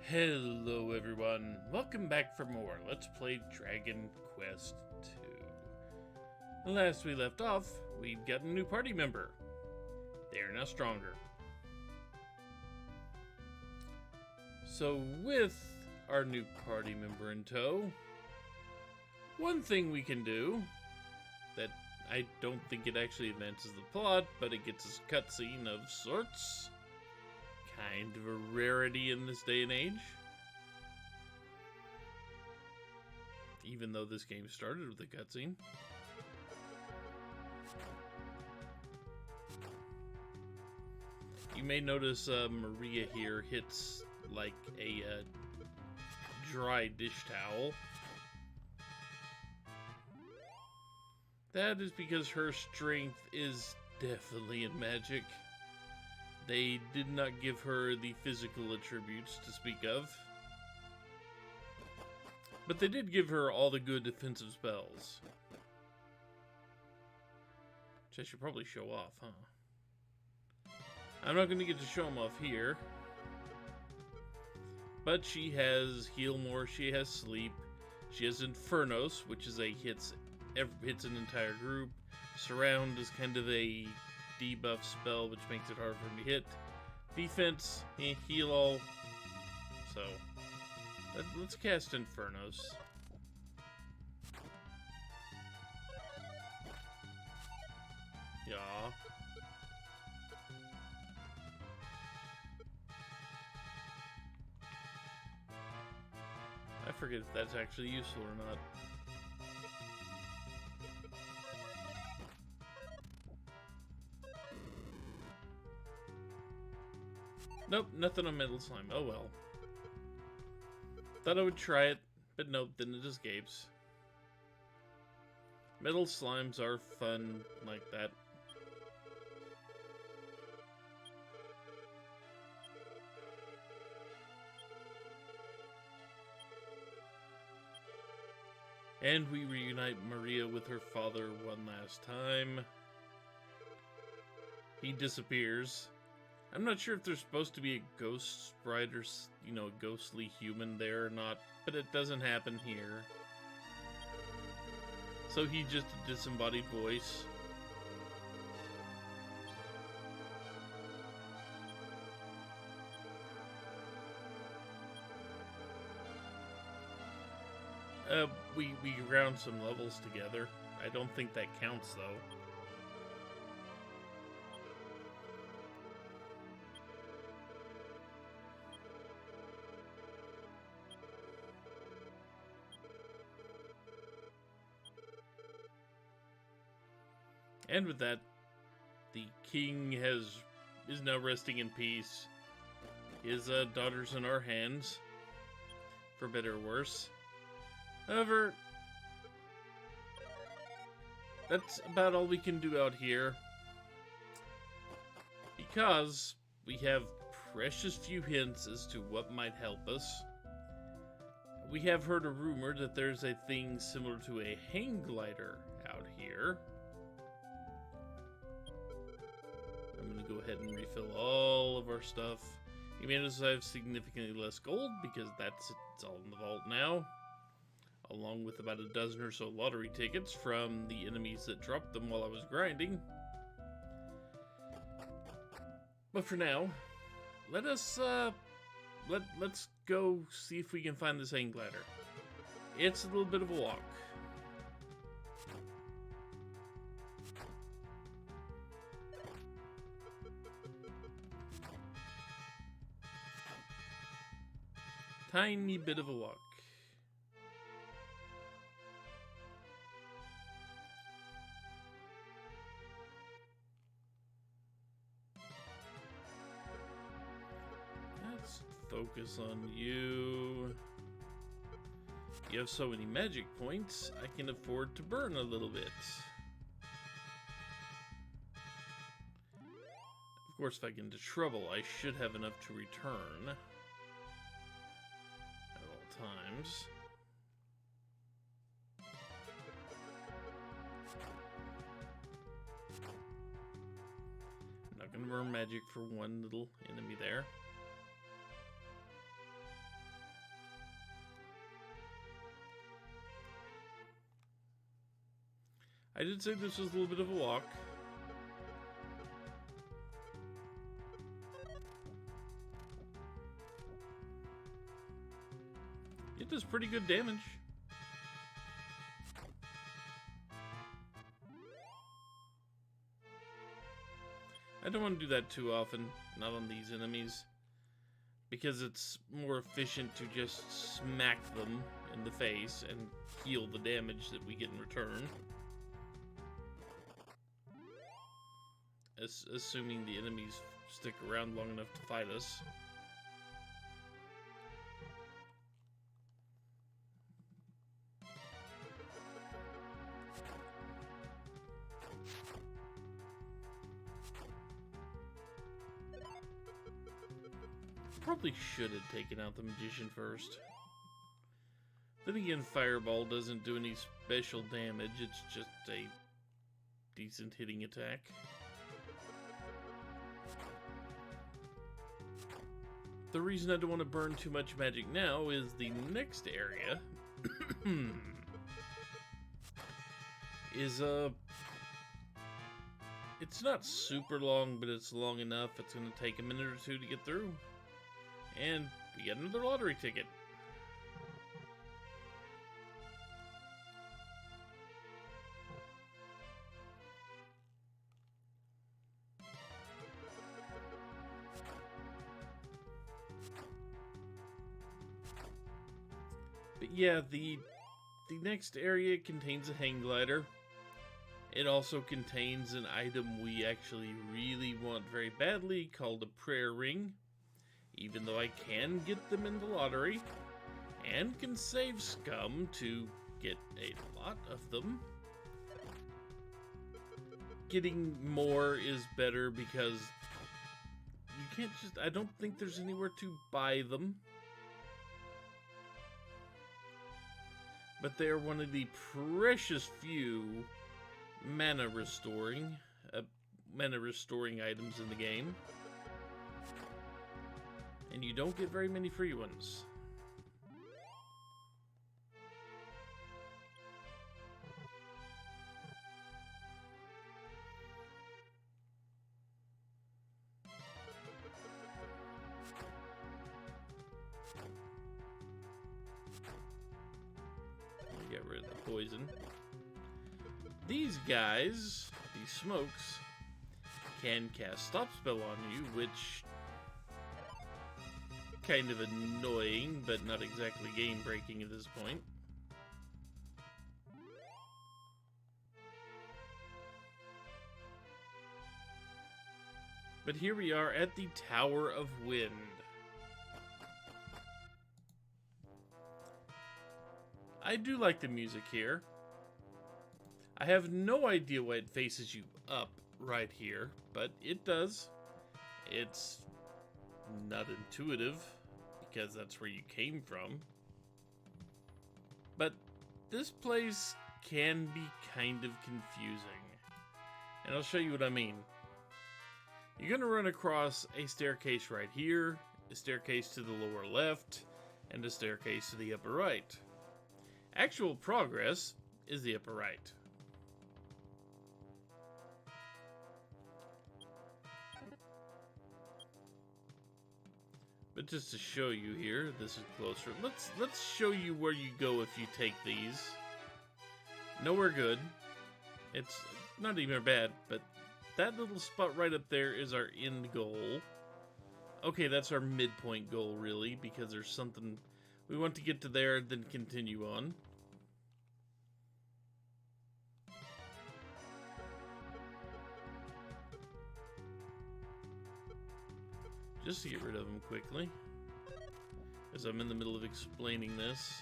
Hello everyone, welcome back for more Let's Play Dragon Quest II. Last we left off, we've got a new party member. They are now stronger. So with our new party member in tow, one thing we can do that I don't think it actually advances the plot, but it gets us a cutscene of sorts. Kind of a rarity in this day and age. Even though this game started with a cutscene. You may notice Maria here hits like a dry dish towel. That is because her strength is definitely in magic. They did not give her the physical attributes to speak of. But they did give her all the good defensive spells. Which I should probably show off, huh? I'm not going to get to show them off here. But she has Heal More, she has Sleep, she has Infernos, which is a hits an entire group. Surround is kind of a debuff spell, which makes it hard for him to hit. Defense, heal all. So, let's cast Infernos. Yeah. I forget if that's actually useful or not. Nope, nothing on Metal Slime. Oh well. Thought I would try it, but nope, then it escapes. Metal Slimes are fun like that. And we reunite Maria with her father one last time. He disappears. I'm not sure if there's supposed to be a ghost sprite or, you know, a ghostly human there or not, but it doesn't happen here. So he's just a disembodied voice. We ground some levels together. I don't think that counts, though. And with that, the king is now resting in peace. His daughter's in our hands, for better or worse. However, that's about all we can do out here, because we have precious few hints as to what might help us. We have heard a rumor that there's a thing similar to a hang glider out here. I'm going to go ahead and refill all of our stuff. You may notice I have significantly less gold because it's all in the vault now. Along with about a dozen or so lottery tickets from the enemies that dropped them while I was grinding. But for now, let's go see if we can find this hang glider. It's a little bit of a walk. Tiny bit of a walk. Let's focus on you. You have so many magic points, I can afford to burn a little bit. Of course, if I get into trouble, I should have enough to return. Times. I'm not gonna burn magic for one little enemy there. I did say this was a little bit of a walk. It does pretty good damage. I don't want to do that too often, not on these enemies, because it's more efficient to just smack them in the face and heal the damage that we get in return. Assuming the enemies stick around long enough to fight us. Probably should have taken out the magician first. Then again, Fireball doesn't do any special damage, it's just a decent hitting attack. The reason I don't want to burn too much magic now is the next area is it's not super long, but it's long enough. It's going to take a minute or two to get through. And we get another lottery ticket. But yeah, the next area contains a hang glider. It also contains an item we actually really want very badly called a prayer ring. Even though I can get them in the lottery, and can save scum to get a lot of them, getting more is better because you can't just, I don't think there's anywhere to buy them. But they're one of the precious few mana restoring items in the game. And you don't get very many free ones. Get rid of the poison. These guys, these smokes, can cast Stop Spell on you, which kind of annoying, but not exactly game-breaking at this point. But here we are at the Tower of Wind. I do like the music here. I have no idea why it faces you up right here, but it does. It's not intuitive, because that's where you came from. But this place can be kind of confusing. And I'll show you what I mean. You're going to run across a staircase right here, a staircase to the lower left, and a staircase to the upper right. Actual progress is the upper right. But just to show you here, this is closer. Let's show you where you go if you take these. Nowhere good. It's not even bad, but that little spot right up there is our end goal. Okay, that's our midpoint goal, really, because there's something we want to get to there, then continue on. Just to get rid of them quickly, as I'm in the middle of explaining this.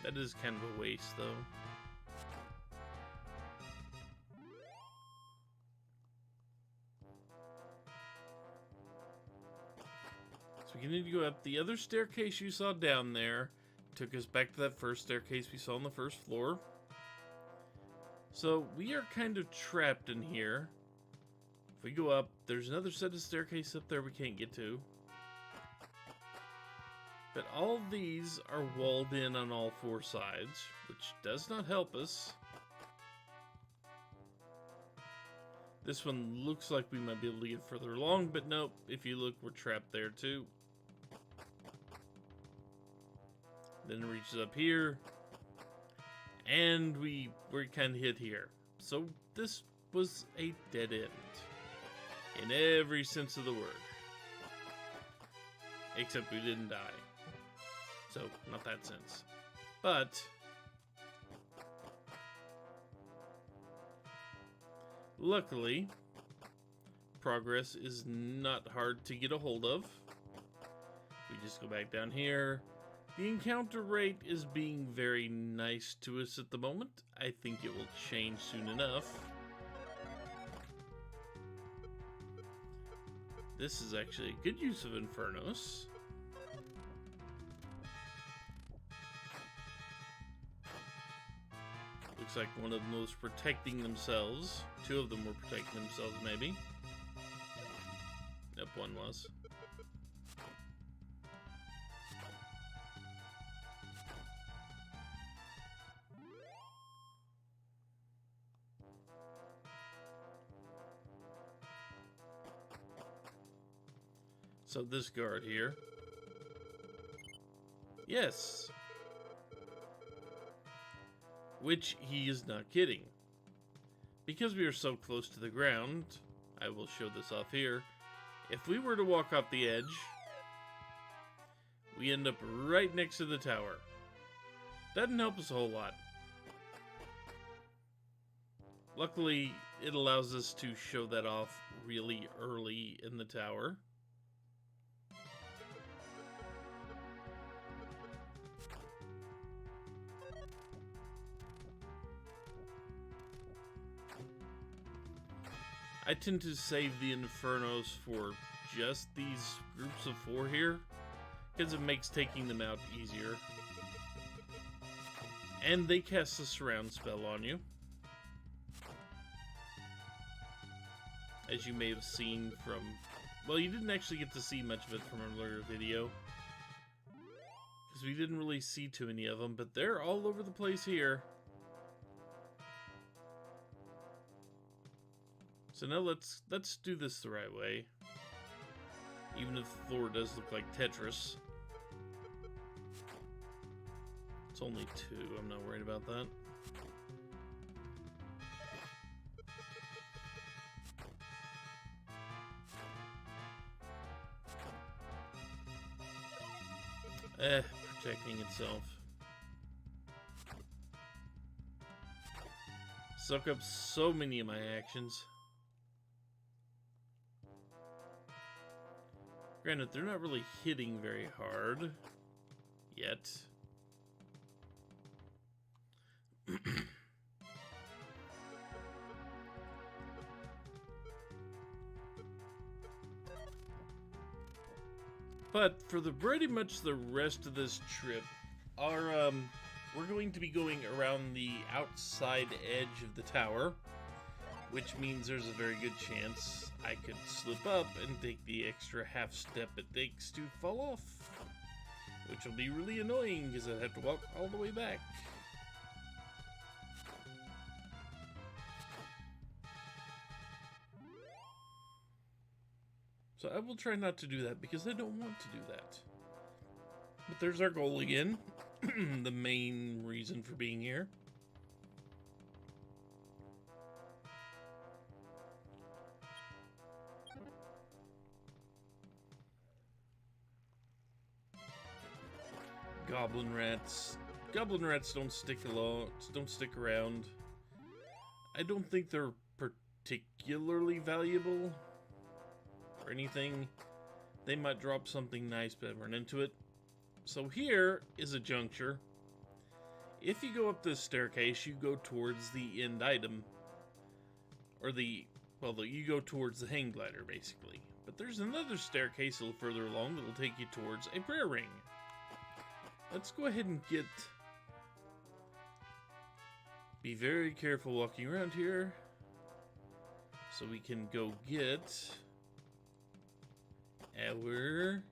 That is kind of a waste, though. So we need to go up the other staircase you saw down there. Took us back to that first staircase we saw on the first floor. So we are kind of trapped in here. If we go up, there's another set of staircase up there we can't get to. But all these are walled in on all four sides, which does not help us. This one looks like we might be able to get further along, but nope, if you look, we're trapped there too. Then it reaches up here, and we're kind of hit here. So this was a dead end, in every sense of the word. Except we didn't die. So, not that sense. But luckily, progress is not hard to get a hold of. We just go back down here. The encounter rate is being very nice to us at the moment. I think it will change soon enough. This is actually a good use of Infernos. Looks like one of them was protecting themselves. Two of them were protecting themselves, maybe. Nope, one was. So this guard here. Yes. Which he is not kidding. Because we are so close to the ground, I will show this off here. If we were to walk off the edge, we end up right next to the tower. Doesn't help us a whole lot. Luckily, it allows us to show that off really early in the tower. I tend to save the Infernos for just these groups of 4 here, because it makes taking them out easier. And they cast a surround spell on you, as you may have seen from... Well, you didn't actually get to see much of it from an earlier video, because we didn't really see too many of them, but they're all over the place here. So now let's do this the right way. Even if the floor does look like Tetris. It's only 2, I'm not worried about that. Protecting itself. Suck up so many of my actions. Granted, they're not really hitting very hard yet. But for pretty much the rest of this trip, we're going to be going around the outside edge of the tower, which means there's a very good chance I could slip up and take the extra half step it takes to fall off, which will be really annoying because I'd have to walk all the way back. So I will try not to do that because I don't want to do that. But there's our goal again, the main reason for being here. Goblin rats. Goblin rats don't stick around. I don't think they're particularly valuable or anything. They might drop something nice, but I run into it. So here is a juncture. If you go up this staircase, you go towards the end item. Or you go towards the hang glider, basically. But there's another staircase a little further along that'll take you towards a prayer ring. Let's go ahead and be very careful walking around here, so we can go get our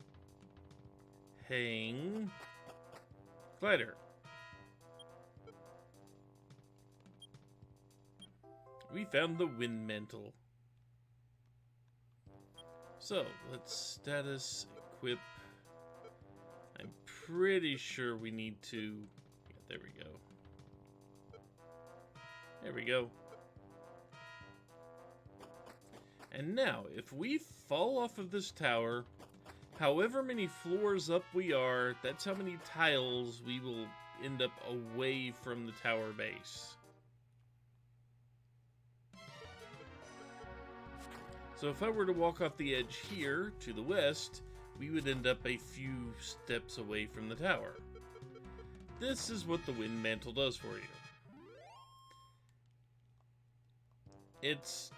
paying glider. We found the wind mantle. So, let's status equip. I'm pretty sure we need to... Yeah, there we go. There we go. And now, if we fall off of this tower, however many floors up we are, that's how many tiles we will end up away from the tower base. So if I were to walk off the edge here to the west, we would end up a few steps away from the tower. This is what the wind mantle does for you. It's,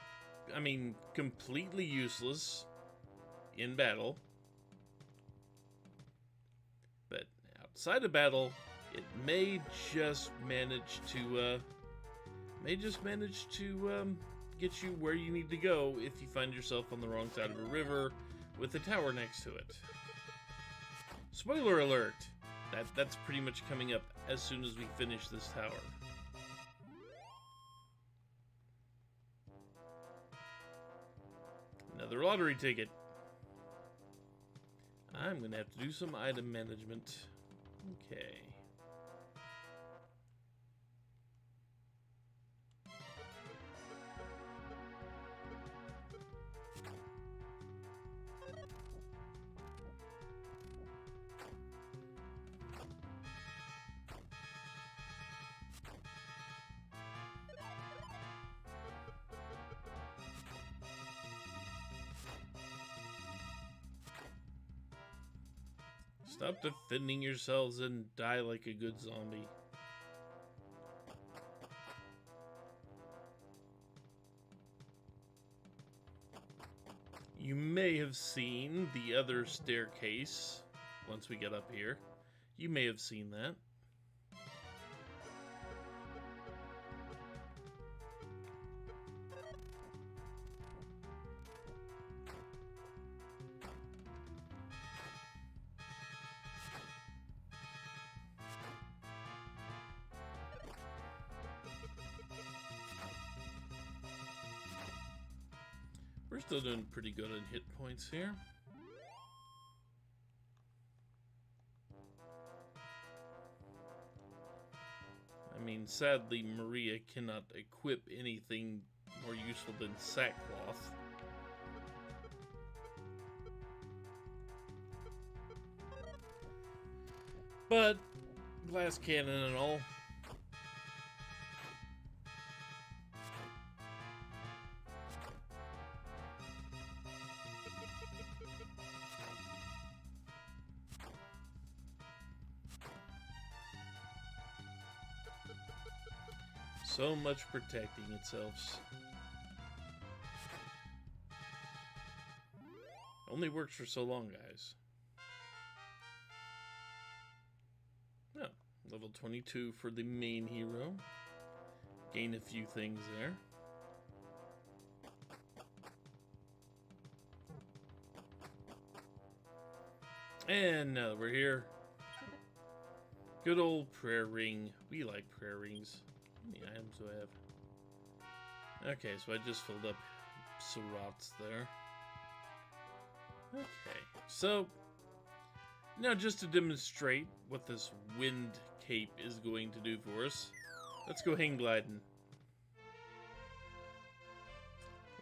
I mean, completely useless in battle. But outside of battle, it may just manage to get you where you need to go if you find yourself on the wrong side of a river with a tower next to it. Spoiler alert! That's pretty much coming up as soon as we finish this tower. Another lottery ticket. I'm gonna have to do some item management. Okay. Stop defending yourselves and die like a good zombie. You may have seen the other staircase once we get up here. You may have seen that. We're still doing pretty good on hit points here. I mean, sadly, Maria cannot equip anything more useful than sackcloth. But, glass cannon and all. So much protecting itself. Only works for so long, guys. Oh, level 22 for the main hero. Gain a few things there. And now that we're here, good old prayer ring. We like prayer rings. How many items do I have? Okay, so I just filled up Surats there. Okay, so now just to demonstrate what this wind cape is going to do for us, let's go hang gliding.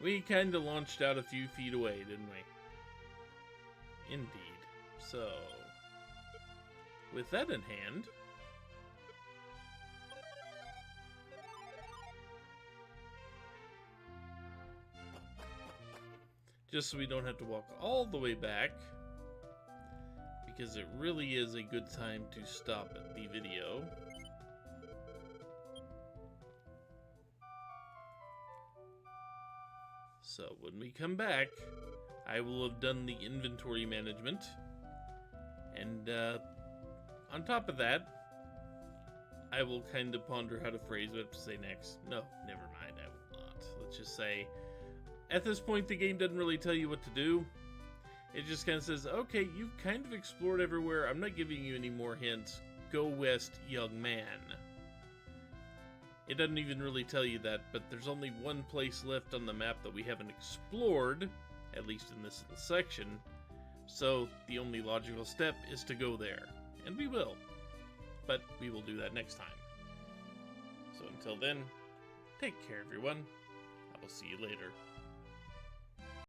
We kind of launched out a few feet away, didn't we? Indeed. So, with that in hand, just so we don't have to walk all the way back, because it really is a good time to stop the video. So when we come back, I will have done the inventory management, and on top of that, I will kind of ponder how to phrase what I have to say next. No, never mind, I will not. Let's just say, at this point, the game doesn't really tell you what to do. It just kind of says, okay, you've kind of explored everywhere. I'm not giving you any more hints. Go west, young man. It doesn't even really tell you that, but there's only one place left on the map that we haven't explored, at least in this little section. So the only logical step is to go there. And we will. But we will do that next time. So until then, take care everyone. I will see you later.